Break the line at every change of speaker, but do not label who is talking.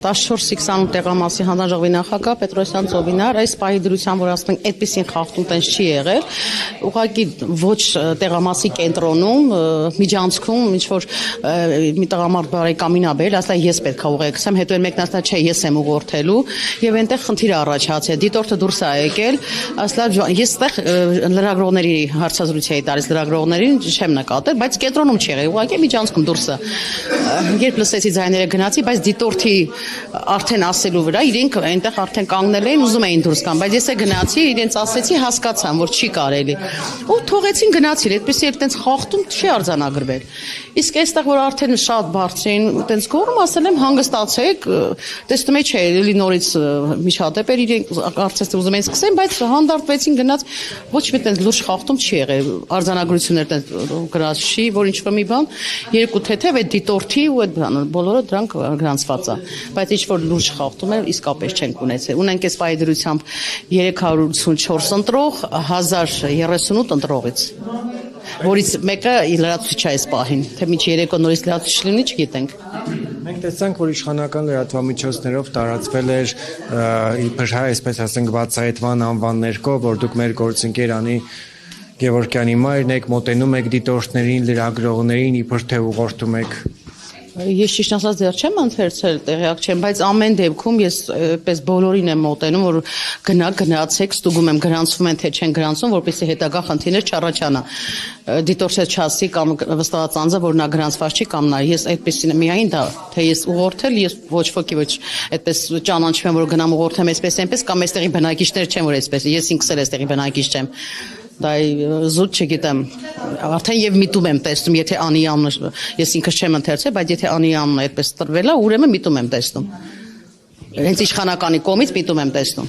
14-28 տեղամասի հանրաժողովի նախագահ Պետրոսյան Ծովինար այս պահի դրությամբ որ ասենք այդպեսին խախտում տենց չի եղել ուղղակի ոչ տեղամասի կենտրոնում միջանցքում ինչ որ մի տղամարդ բարեկամին ա բերել ասա ես պետք է ուղեկցեմ հետո էլ մեկն ասա չէ ես եմ ուղղորդելու եւ այնտեղ խնդիր առաջացել դիտորդը դուրս ա եկել ասա ես այդտեղ լրագրողների հարցազրույց էի տալիս լրագրողներին չեմ նկատել բայց կենտրոնում չի եղել ուղղակի միջանցքում դուրսը երբ լսեցի ձայները գնացի բայց դիտորդի արդեն ասելու վրա իրենք այնտեղ արդեն կանգնել էին ուզում էին դուրս գան բայց ես է գնացի իրենց ասեցի հասկացան որ չի կարելի ու թողեցին գնացին այդպեսի այդտենց խախտում չի արձանագրվել իսկ այստեղ որ արդեն շատ բարձր էին այդտենց գոռում ասել եմ հանգստացեք տեսնում եք չէ էլի նորից միջադեպեր իրենք կարծես ուզում էին սկսեն բայց հանդարտվեցին գնաց ոչ մի այդտենց լուրջ խախտում չի եղել արձանագրություններ այդտենց գրած չի որ ինչ որ մի բան երկու թեթև այդ դիտորդի ու այդ բոլորը դրանք գրանցված է բայց ինչ որ լուրջ խախտում է իսկապես չենք ունեցել ունենք այս պահի դրությամբ 384 ընտրող 1038 ընտրողից որից մեկը լրացուցիչ է այս պահին թե միջ երեկո նորից լրացուցիչ լինի չգիտենք
մենք տեսանք որ իշխանական լրատվամիջոցներով տարածվել էր իբր հայ այսպես ասենք բացահայտման անվաններ կա որ դուք մեր գործընկեր Անի Գևորգյանի մայրն եք մոտենում եք դիտորդներին լրագրողներին իբր թե ուղղորդում եք
Ես ճիշտ ասած դեռ չեմ ընթերցել, տեղյակ չեմ, բայց ամեն դեպքում ես պես բոլորին եմ մոտենում, որ գնացեք, ստուգում եմ գրանցվում են թե չեն գրանցվում, որպեսզի հետագա խնդիրներ չառաջանա։ Դիտորդը չասի կամ վստահած անձը, որ նա գրանցված չի կամ նա ես այդպեսին միայն դա, թե ես ուղղորդել, ես ոչ ոքի ոչ այդպես ճանաչում եմ, որ գնամ ուղղորդեմ այսպես այնպես կամ այստեղի բնակիչներ չեմ, որ այսպես ես ինքս էլ այստեղի բնակիչ չեմ։ Դա զուտ չգիտեմ արդեն եւ միտում եմ տեսնում եթե Անի անունը ես ինքս չեմ ընթերցել բայց եթե Անի անունը այդպես տրվել է ուրեմն միտում եմ տեսնում հենց իշխանականի կողմից միտում եմ տեսնում